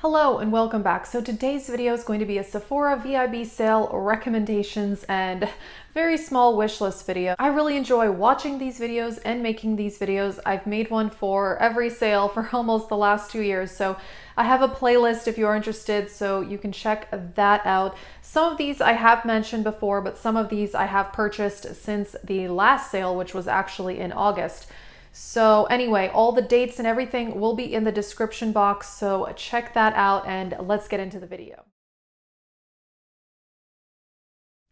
Hello and welcome back. So today's video is going to be a Sephora VIB sale recommendations and very small wish list video. I really enjoy watching these videos and making these videos. I've made one for every sale for almost the last 2 years. So I have a playlist if you're interested, so you can check that out. Some of these I have mentioned before, but some of these I have purchased since the last sale, which was actually in August. So anyway, all the dates and everything will be in the description box, so check that out and let's get into the video.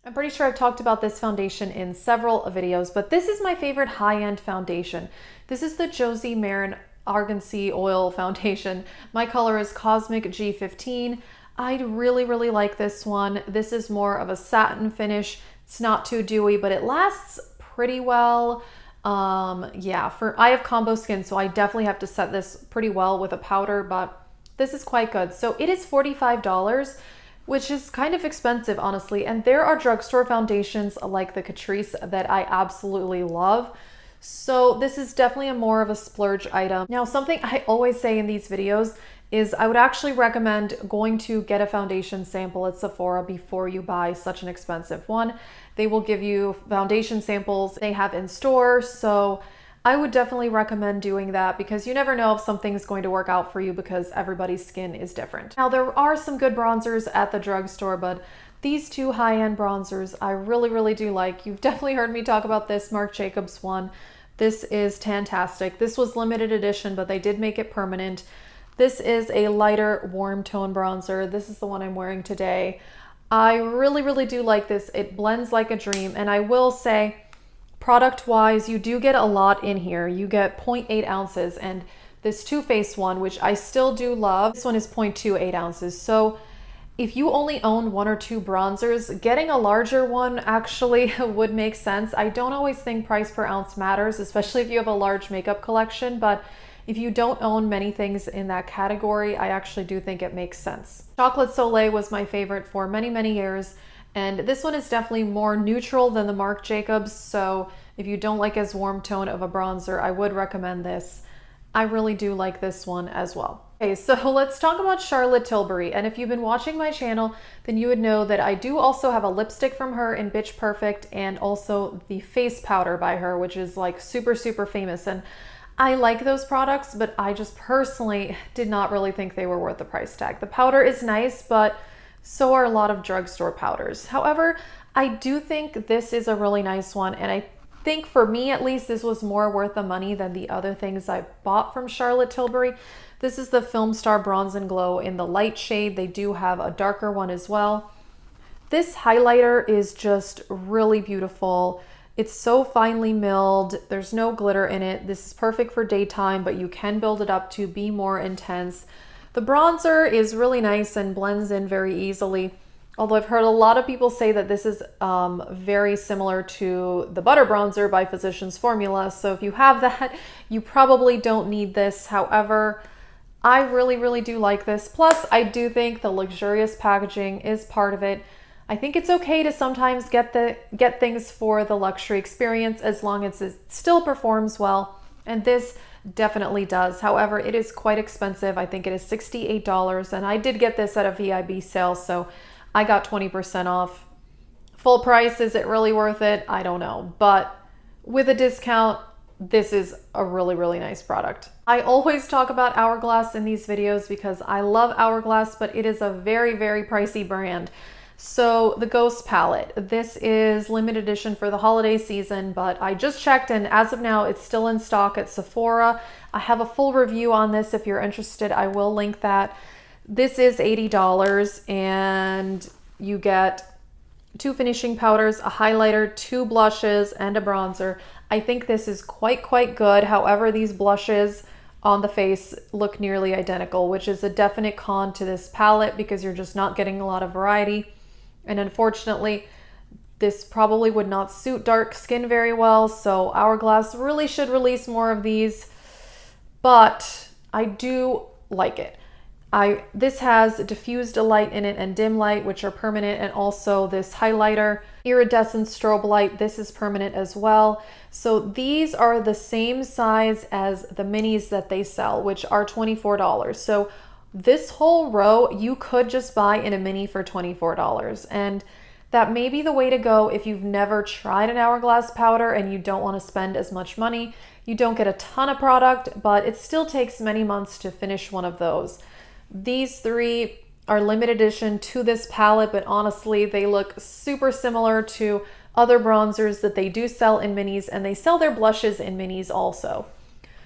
I'm pretty sure I've talked about this foundation in several videos, but this is my favorite high-end foundation. This is the Josie Maran Argan Oil Foundation. My color is Cosmic G15. I really like this one. This is more of a satin finish. It's not too dewy, but it lasts pretty well. I have combo skin, so I definitely have to set this pretty well with a powder, but this is quite good. So it is $45, which is kind of expensive, honestly. And there are drugstore foundations like the Catrice that I absolutely love. So this is definitely more of a splurge item. Now, something I always say in these videos is I would actually recommend going to get a foundation sample at Sephora before you buy such an expensive one. They will give you foundation samples they have in store, so I would definitely recommend doing that because you never know if something's going to work out for you because everybody's skin is different. Now, there are some good bronzers at the drugstore, but these two high-end bronzers I really do like. You've definitely heard me talk about this Marc Jacobs one. This is fantastic. This was limited edition, but they did make it permanent. This is a lighter warm tone bronzer. This is the one I'm wearing today. I really do like this. It blends like a dream. And I will say, product wise, you do get a lot in here. You get 0.8 ounces, and this Too Faced one, which I still do love, this one is 0.28 ounces. So if you only own 1 or 2 bronzers, getting a larger one actually would make sense. I don't always think price per ounce matters, especially if you have a large makeup collection, but if you don't own many things in that category, I actually do think it makes sense. Chocolate Soleil was my favorite for many years, and this one is definitely more neutral than the Marc Jacobs, so if you don't like as warm tone of a bronzer, I would recommend this. I really do like this one as well. Okay, so let's talk about Charlotte Tilbury, and if you've been watching my channel, then you would know that I do also have a lipstick from her in Bitch Perfect, and also the face powder by her, which is like super famous, and I like those products, but I just personally did not really think they were worth the price tag. The powder is nice, but so are a lot of drugstore powders. However, I do think this is a really nice one, and I think for me at least, this was more worth the money than the other things I bought from Charlotte Tilbury. This is the Film Star Bronze and Glow in the light shade. They do have a darker one as well. This highlighter is just really beautiful. It's so finely milled. There's no glitter in it. This is perfect for daytime, but you can build it up to be more intense. The bronzer is really nice and blends in very easily. Although I've heard a lot of people say that this is very similar to the Butter Bronzer by Physicians Formula. So if you have that, you probably don't need this. However, I really do like this. Plus, I do think the luxurious packaging is part of it. I think it's okay to sometimes get things for the luxury experience as long as it still performs well, and this definitely does. However, it is quite expensive. I think it is $68, and I did get this at a VIB sale, so I got 20% off. Full price, is it really worth it? I don't know, but with a discount, this is a really nice product. I always talk about Hourglass in these videos because I love Hourglass, but it is a very pricey brand. So the Ghost palette, this is limited edition for the holiday season, but I just checked and as of now, it's still in stock at Sephora. I have a full review on this. If you're interested, I will link that. This is $80 and you get 2 finishing powders, a highlighter, 2 blushes, and a bronzer. I think this is quite good. However, these blushes on the face look nearly identical, which is a definite con to this palette because you're just not getting a lot of variety. And unfortunately, this probably would not suit dark skin very well, so Hourglass really should release more of these, but I do like it. This has diffused light in it and dim light, which are permanent, and also this highlighter, iridescent strobe light, this is permanent as well. So these are the same size as the minis that they sell, which are $24. So this whole row you could just buy in a mini for $24. And that may be the way to go if you've never tried an hourglass powder and you don't want to spend as much money. You don't get a ton of product, but it still takes many months to finish one of those. These three are limited edition to this palette, but honestly, they look super similar to other bronzers that they do sell in minis, and they sell their blushes in minis also.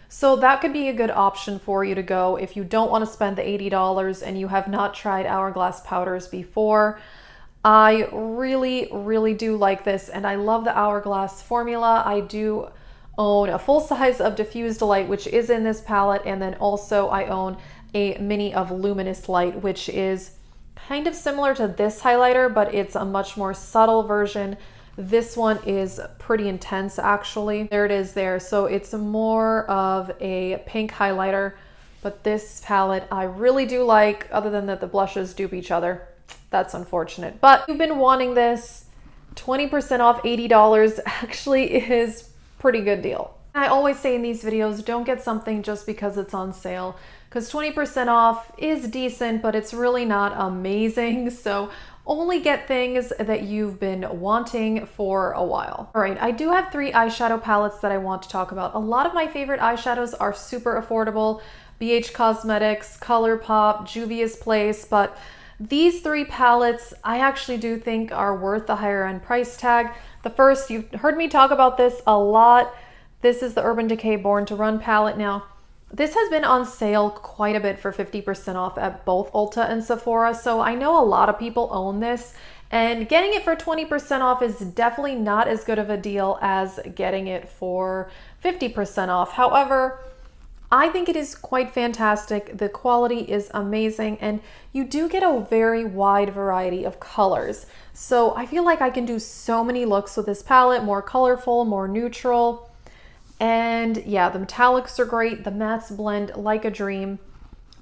So that could be a good option for you to go if you don't want to spend the $80 and you have not tried hourglass powders before. I really do like this, and I love the hourglass formula. I do own a full size of Diffused Light, which is in this palette, and then also I own a mini of Luminous Light, which is kind of similar to this highlighter, but it's a much more subtle version. This one is pretty intense, actually. There it is there. So it's more of a pink highlighter, but this palette I really do like, other than that the blushes dupe each other. That's unfortunate. But if you've been wanting this, 20% off $80 actually is a pretty good deal. I always say in these videos, don't get something just because it's on sale, because 20% off is decent, but it's really not amazing. So only get things that you've been wanting for a while. All right, I do have 3 eyeshadow palettes that I want to talk about. A lot of my favorite eyeshadows are super affordable: BH Cosmetics, ColourPop, Juvia's Place, but these 3 palettes I actually do think are worth the higher end price tag. The first, you've heard me talk about this a lot. This is the Urban Decay Born to Run palette. Now, this has been on sale quite a bit for 50% off at both Ulta and Sephora, so I know a lot of people own this, and getting it for 20% off is definitely not as good of a deal as getting it for 50% off. However, I think it is quite fantastic. The quality is amazing, and you do get a very wide variety of colors. So I feel like I can do so many looks with this palette, more colorful, more neutral. And yeah, the metallics are great. The mattes blend like a dream.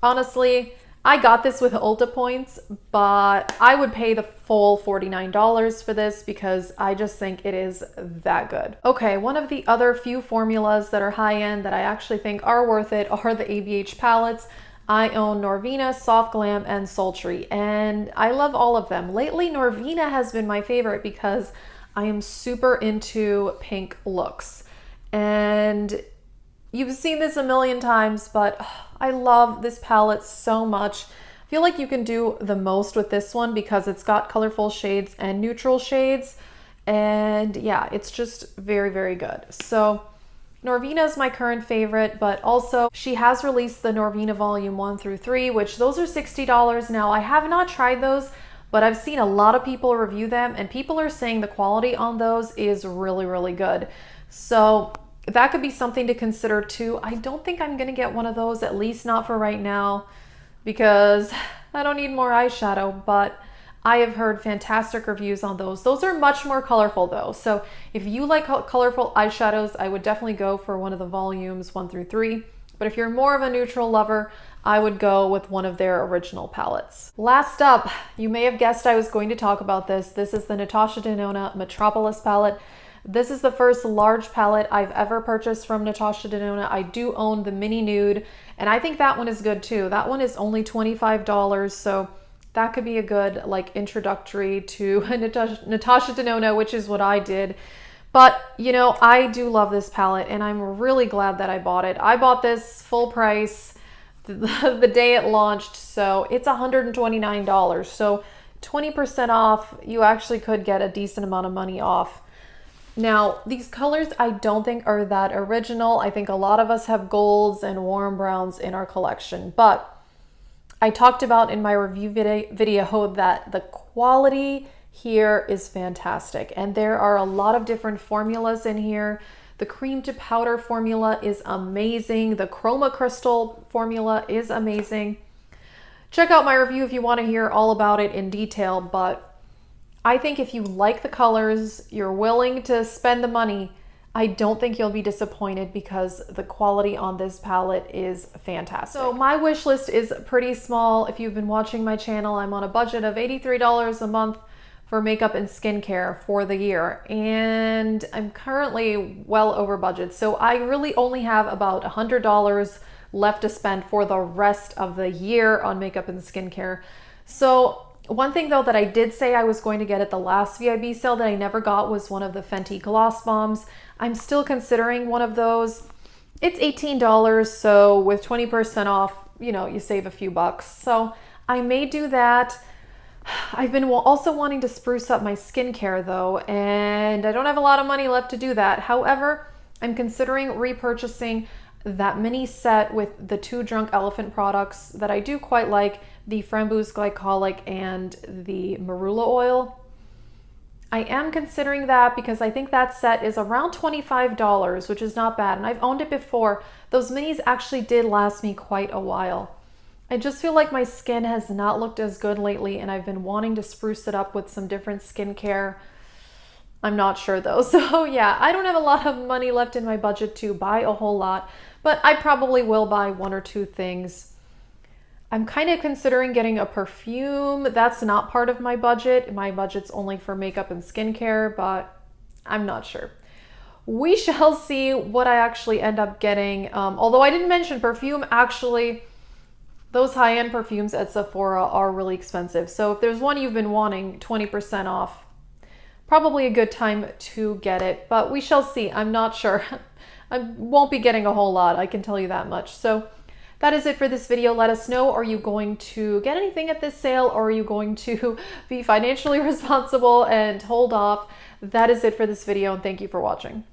Honestly, I got this with Ulta points, but I would pay the full $49 for this because I just think it is that good. Okay, one of the other few formulas that are high-end that I actually think are worth it are the ABH palettes. I own Norvina, Soft Glam, and Sultry, and I love all of them. Lately, Norvina has been my favorite because I am super into pink looks. And you've seen this a million times, but I love this palette so much. I feel like you can do the most with this one because it's got colorful shades and neutral shades. And yeah, it's just very good. So Norvina is my current favorite, but also she has released the Norvina Volume 1 through 3, which those are $60. Now, I have not tried those, but I've seen a lot of people review them, and people are saying the quality on those is really good. So that could be something to consider too. I don't think I'm gonna get one of those, at least not for right now, because I don't need more eyeshadow, but I have heard fantastic reviews on those. Those are much more colorful though. So if you like colorful eyeshadows, I would definitely go for one of the volumes 1 through 3. But if you're more of a neutral lover, I would go with one of their original palettes. Last up, you may have guessed I was going to talk about this. This is the Natasha Denona Metropolis palette. This is the first large palette I've ever purchased from Natasha Denona. I do own the mini nude, and I think that one is good too. That one is only $25, so that could be a good like introductory to Natasha Denona, which is what I did. But you know, I do love this palette, and I'm really glad that I bought it. I bought this full price the day it launched, so it's $129. So 20% off, you actually could get a decent amount of money off. Now, these colors I don't think are that original. I think a lot of us have golds and warm browns in our collection, but I talked about in my review video that the quality here is fantastic, and there are a lot of different formulas in here. The cream to powder formula is amazing. The chroma crystal formula is amazing. Check out my review if you want to hear all about it in detail, but I think if you like the colors, you're willing to spend the money, I don't think you'll be disappointed because the quality on this palette is fantastic. So my wish list is pretty small. If you've been watching my channel, I'm on a budget of $83 a month for makeup and skincare for the year, and I'm currently well over budget. So I really only have about $100 left to spend for the rest of the year on makeup and skincare. So one thing though that I did say I was going to get at the last VIB sale that I never got was one of the Fenty Gloss Bombs. I'm still considering one of those. It's $18, so with 20% off, you know, you save a few bucks. So I may do that. I've been also wanting to spruce up my skincare though, and I don't have a lot of money left to do that. However, I'm considering repurchasing that mini set with the 2 Drunk Elephant products that I do quite like, the Framboos Glycolic and the Marula oil. I am considering that because I think that set is around $25, which is not bad, and I've owned it before. Those minis actually did last me quite a while. I just feel like my skin has not looked as good lately, and I've been wanting to spruce it up with some different skincare. I'm not sure though. So yeah, I don't have a lot of money left in my budget to buy a whole lot, but I probably will buy 1 or 2 things. I'm kind of considering getting a perfume. That's not part of my budget. My budget's only for makeup and skincare, but I'm not sure. We shall see what I actually end up getting. Although I didn't mention perfume, actually, those high-end perfumes at Sephora are really expensive. So if there's one you've been wanting, 20% off, probably a good time to get it, but we shall see. I'm not sure. I won't be getting a whole lot, I can tell you that much. So that is it for this video. Let us know, are you going to get anything at this sale, or are you going to be financially responsible and hold off? That is it for this video, and thank you for watching.